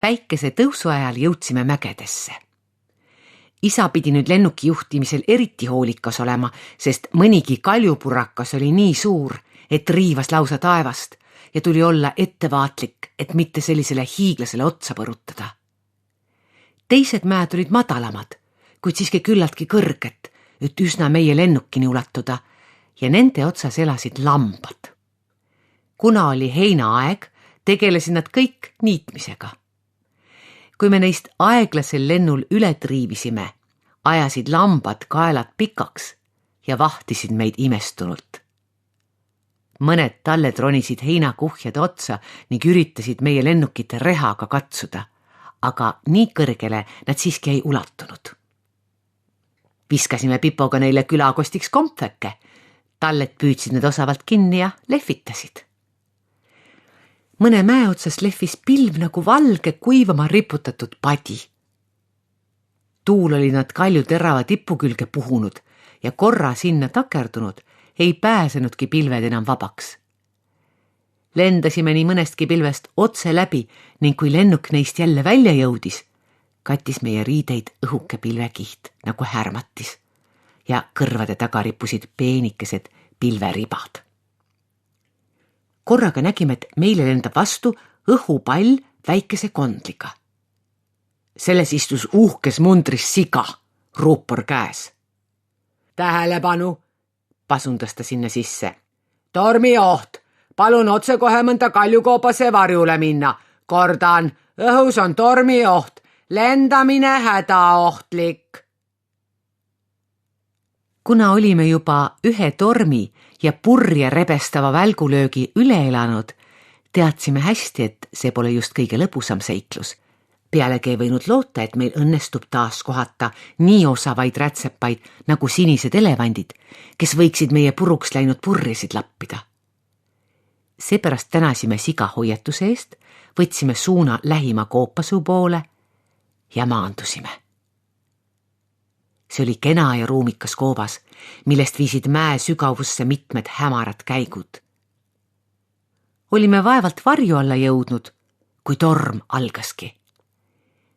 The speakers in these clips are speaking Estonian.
Päikese tõusu ajal jõudsime mägedesse. Isa pidi nüüd lennuki juhtimisel eriti hoolikas olema, sest mõnigi kaljupurakas oli nii suur, et riivas lausa taevast ja tuli olla ettevaatlik, et mitte sellisele hiiglasele otsa põrutada. Teised mäed olid madalamad, kuid siiski küllaltki kõrged, et üsna meie lennukini ulatuda ja nende otsas elasid lambad. Kuna oli heinaaeg, tegelesid nad kõik niitmisega. Kui me neist aeglasel lennul üle triivisime, ajasid lambad kaelad pikaks ja vahtisid meid imestunult. Mõned talled ronisid heinakuhjade otsa ning üritasid meie lennukite rehaga katsuda, aga nii kõrgele nad siiski ei ulatunud. Viskasime Pipoga neile külakostiks kompveke, talled püüdsid need osavalt kinni ja lehvitasid. Mõne mäe otsas lehvis pilv nagu valge kuivama riputatud padi. Tuul oli nad kalju terava tipu külge puhunud ja korra sinna takerdunud ei pääsenudki pilved enam vabaks. Lendasime nii mõnestki pilvest otse läbi ning kui lennuk neist jälle välja jõudis, kattis meie riideid õhuke pilvekiht nagu härmatis ja kõrvade taga rippusid peenikesed pilveribad. Korraga nägime, et meile lendab vastu õhupall väikese kondliga. Selles istus uhkes mundris siga, ruupor käes. Tähelepanu, pasundas ta sinna sisse. Tormioht, palun otsekohe mõnda kaljukoobase varjule minna. Kordan, õhus on tormioht, lendamine hädaohtlik. Kuna olime juba ühe tormi ja purje rebestava välgulöögi üle elanud, teadsime hästi, et see pole just kõige lõbusam seiklus. Pealegi ei võinud loota, et meil õnnestub taas kohata nii osavaid rätsepaid nagu sinised elevandid, kes võiksid meie puruks läinud purjesid lappida. Seepärast tänasime siga hoiatuse eest, võtsime suuna lähima koopasuu poole ja maandusime. See oli kena ja ruumikas koobas, millest viisid mäe sügavusse mitmed hämarad käigud. Olime vaevalt varju alla jõudnud, kui torm algaski.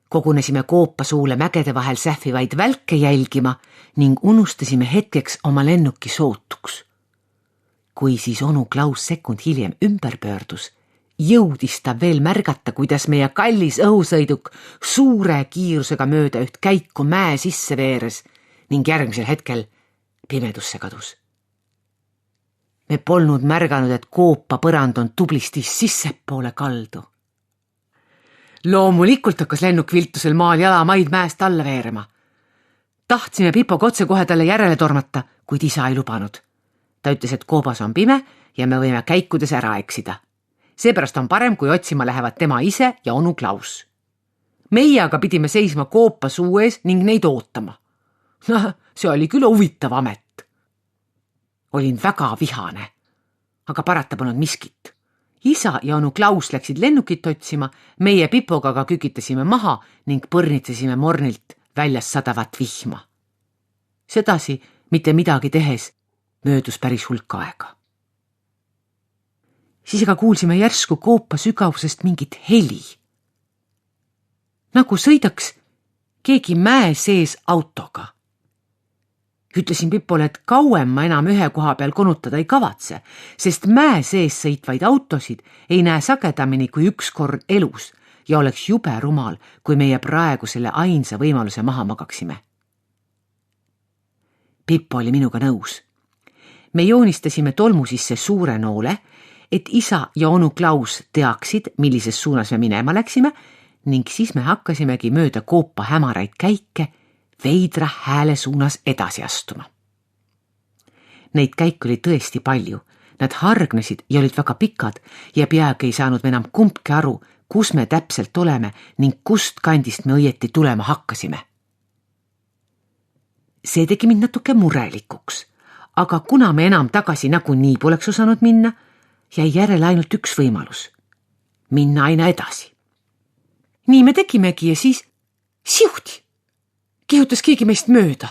Kogunesime koopasuule mägede vahel sähvivaid välke jälgima ning unustasime hetkeks oma lennuki sootuks. Kui siis onu Klaus sekund hiljem ümber pöördus, jõudis ta veel märgata, kuidas meie kallis õhusõiduk suure kiirusega mööda üht käiku mäe sisse veeres ning järgmisel hetkel pimedusse kadus. Me polnud märganud, et koopa põrand on tublisti sissepoole kaldu. Loomulikult hakkas lennuk viltusel maal jalamaid mäest alla veerema. Tahtsime Pipoga otse kohe talle järele tormata, kuid isa ei lubanud. Ta ütles, et koobas on pime ja me võime käikudes ära eksida. Seepärast on parem, kui otsima lähevad tema ise ja onu Klaus. Meie aga pidime seisma koopa suu ees ning neid ootama. See oli küll huvitav amet. Olin väga vihane, aga parata polnud miskit. Isa ja onu Klaus läksid lennukit otsima, meie Pipoga aga kükitasime maha ning põrnitsesime mornilt väljas sadavat vihma. Sedasi, mitte midagi tehes, möödus päris hulk aega. Siis aga kuulsime järsku koopa sügavusest mingit heli. Nagu sõidaks keegi mäe sees autoga. Ütlesin Pipole, et kauem ma enam ühe koha peal konutada ei kavatse, sest mäe sees sõitvaid autosid ei näe sagedamini kui üks kord elus ja oleks jube rumal, kui meie praegu selle ainsa võimaluse maha magaksime. Pippo oli minuga nõus. Me joonistasime tolmu sisse suure noole, et isa ja onu Klaus teaksid, millises suunas me minema läksime ning siis me hakkasimegi mööda koopa hämaraid käike veidra hääle suunas edasi astuma. Neid käike oli tõesti palju, nad hargnesid ja olid väga pikad ja peagi ei saanud me enam kumbki aru, kus me täpselt oleme ning kust kandist me õieti tulema hakkasime. See tegi mind natuke murelikuks, aga kuna me enam tagasi nagunii poleks osanud minna, jäi järele ainult üks võimalus. Minna aina edasi. Nii me tegimegi ja siis siuhti! Kihutas keegi meist mööda.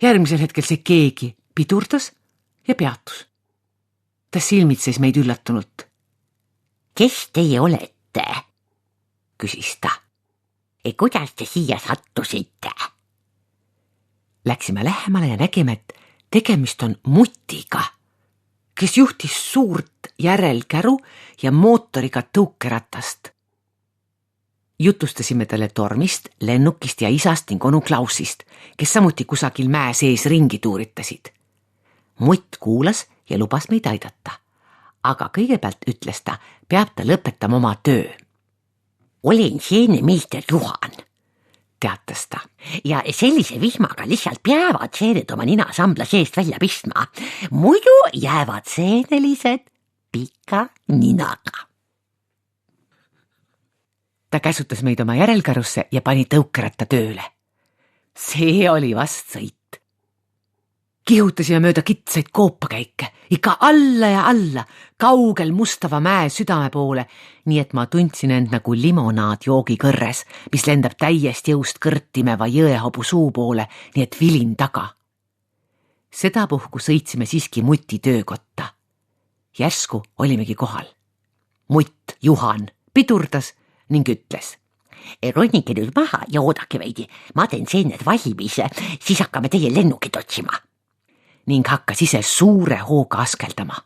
Järgmisel hetkel see keegi pidurdas ja peatus. Ta silmitses meid üllatunult. Kes teie olete? küsis ta. Kuidas te siia sattusite? Läksime lähemale ja nägime, et tegemist on Mutiga, kes juhtis suurt järelkäru ja mootoriga tõukeratast. Jutustasime talle tormist, lennukist ja isast ning onu Klausist, kes samuti kusagil mäe sees ringi tuuritasid. Mutt kuulas ja lubas meid aidata, aga kõigepealt ütles ta, peab ta lõpetama oma töö. Olen seenemeister Juhan, teatas ta. Ja sellise vihmaga lihtsalt peavad seened oma nina sambla seest välja pistma. Muidu jäävad seenelised pika ninaga. Ta käsutas meid oma järelkärusse ja pani tõukeratta tööle. See oli vast sõit. Kihutasime mööda kitsaid koopakäike, ikka alla ja alla, kaugel Mustava mäe südame poole, nii et ma tundsin end nagu limonaad joogikõrres, mis lendab täiest jõust kõrtimeva jõehobu suu poole, nii et vilin taga. Sedapuhku sõitsime siiski Muti töökotta. Järsku olimegi kohal. Mutt Juhan pidurdas ning ütles. Ronige nüüd maha ja oodake veidi. Ma teen seened valmis, siis hakkame teie lennukit otsima. Ning hakkas ise suure hooga askeldama.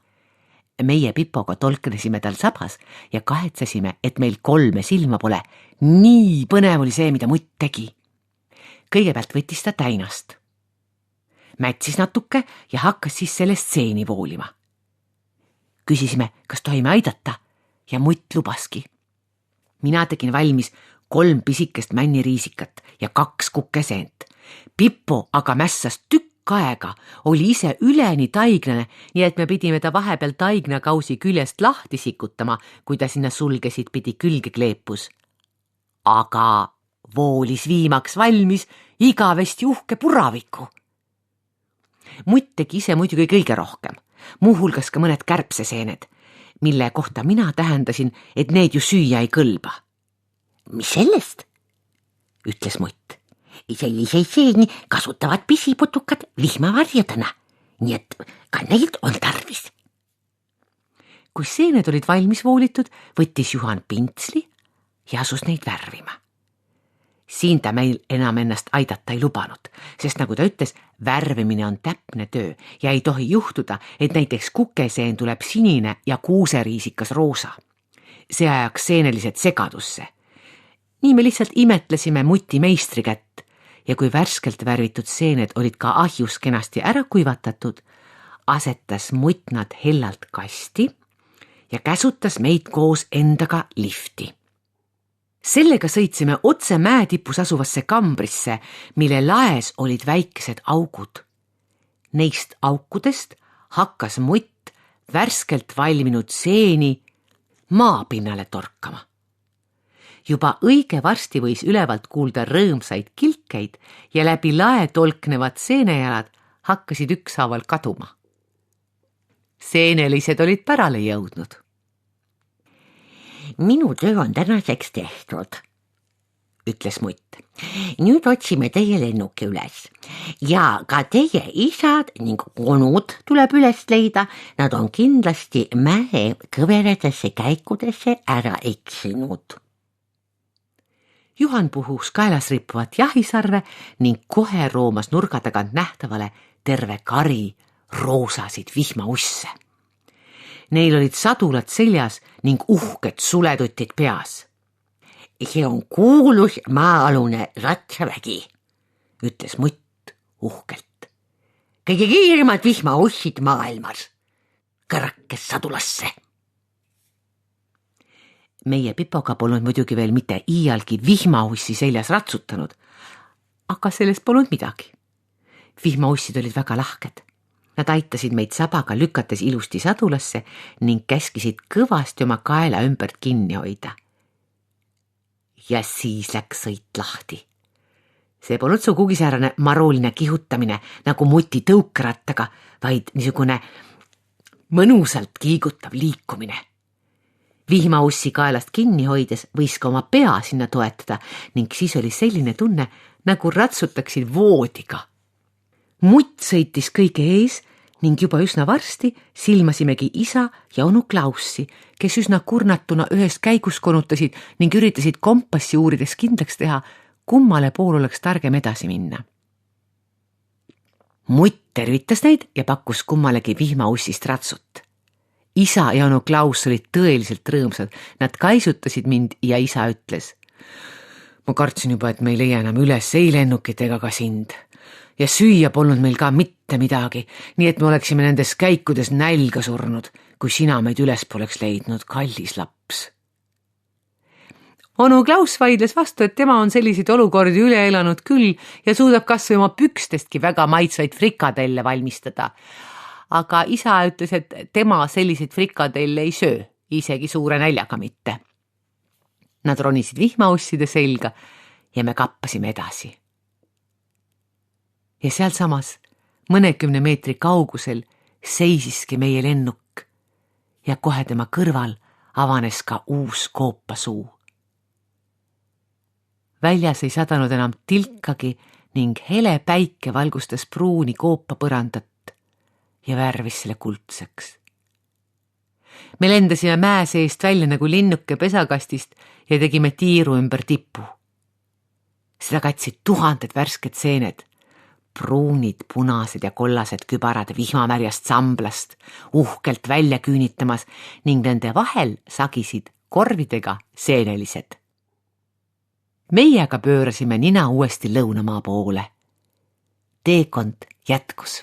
Meie Pipoga tolknesime tal sabas ja kahetsesime, et meil 3 silma pole. Nii põnev oli see, mida Mutt tegi. Kõigepealt võttis ta täinast. Mätsis natuke ja hakkas siis sellest seeni voolima. Küsisime, kas tohime aidata ja Mutt lubaski. Mina tegin valmis 3 pisikest männiriisikat ja 2 kukeseent. Pipo aga mässas tükk aega, oli ise üleni taignane, nii et me pidime ta vahepeal taignakausi küljest lahti sikutama, kui ta sinna sulgesid pidi külge kleepus. Aga voolis viimaks valmis igavesti uhke puraviku. Mutt tegi ise muidugi kõige rohkem, muuhulgas ka mõned kärbseseened, mille kohta mina tähendasin, et need ju süüa ei kõlba. Mis sellest? Ütles Mutt. Selliseid seeni kasutavad pisiputukad vihmavarjadena, nii et ka neid on tarvis. Kui seened olid valmis voolitud, võttis Juhan pintsli ja asus neid värvima. Siin ta meil enam ennast aidata ei lubanud, sest nagu ta ütles, värvimine on täpne töö ja ei tohi juhtuda, et näiteks kukeseen tuleb sinine ja kuuseriisikas roosa. See ajaks seenelised segadusse. Nii me lihtsalt imetlesime Muti meistri kätt ja kui värskelt värvitud seened olid ka ahjus kenasti ära kuivatatud, asetas Mutt nad hellalt kasti ja käsutas meid koos endaga lifti. Sellega sõitsime otse mäetipus asuvasse kambrisse, mille laes olid väikesed augud. Neist aukudest hakkas Mutt värskelt valminud seeni maapinnale torkama. Juba õige varsti võis ülevalt kuulda rõõmsaid kilkeid ja läbi lae tolknevad seenejalad hakkasid ükshaaval kaduma. Seenelised olid pärale jõudnud. Minu töö on tänaseks tehtud, ütles Mutt. Nüüd otsime teie lennuki üles ja ka teie isad ning onud tuleb üles leida. Nad on kindlasti mäe kõveradesse käikudesse ära eksinud. Juhan puhus kaelas rippuvat jahisarve ning kohe roomas nurga tagant nähtavale terve kari roosasid vihmausse. Neil olid sadulad seljas ning uhked suletutid peas. See on kuulus maa-alune ratsavägi, ütles Mutt uhkelt. Kõige kiiremad vihmaussid maailmas. Kõrakes sadulasse. Meie Pipoga polnud muidugi veel mitte iialgi vihmaussi seljas ratsutanud, aga sellest polnud midagi. Vihmaussid olid väga lahked. Nad aitasid meid sabaga lükates ilusti sadulasse ning käskisid kõvasti oma kaela ümbert kinni hoida. Ja siis läks sõit lahti. See polnud sugugi säärane maruline kihutamine nagu Muti tõukerattaga, vaid niisugune mõnusalt kiigutav liikumine. Vihmaussi kaelast kinni hoides võis ka oma pea sinna toetada ning siis oli selline tunne, nagu ratsutaksid voodiga. Mutt sõitis kõige ees ning juba üsna varsti silmasimegi isa ja onu Klaussi, kes üsna kurnatuna ühes käigus konutasid ning üritasid kompassi uurides kindlaks teha, kummale pool oleks targem edasi minna. Mutt tervitas neid ja pakkus kummalegi vihmaussist ratsut. Isa ja onu Klaus olid tõeliselt rõõmsad, nad kaisutasid mind ja isa ütles: ma kartsin juba, et me ei leia enam üles ei lennukit ega ka sind. Ja süüa polnud meil ka mitte midagi, nii et me oleksime nendes käikudes nälga surnud, kui sina meid üles poleks leidnud, kallis laps. Onu Klaus vaidles vastu, et tema on selliseid olukordi üle elanud küll ja suudab kas või oma pükstestki väga maitsvaid frikadelle valmistada. Aga isa ütles, et tema selliseid frikadelle ei söö, isegi suure näljaga mitte. Nad ronisid vihmausside selga ja me kappasime edasi. Ja sealsamas mõnekümne meetri kaugusel seisiski meie lennuk ja kohe tema kõrval avanes ka uus koopasuu. Väljas ei sadanud enam tilkagi ning hele päike valgustas pruuni koopapõrandat ja värvis selle kuldseks. Me lendasime mäe seest välja nagu linnuke pesakastist ja tegime tiiru ümber tipu. Seda katsid tuhanded värsked seened, pruunid, punased ja kollased kübarad vihmamärjast samblast uhkelt välja küünitamas ning nende vahel sagisid korvidega seenelised. Meie aga pöörasime nina uuesti lõunamaa poole. Teekond jätkus.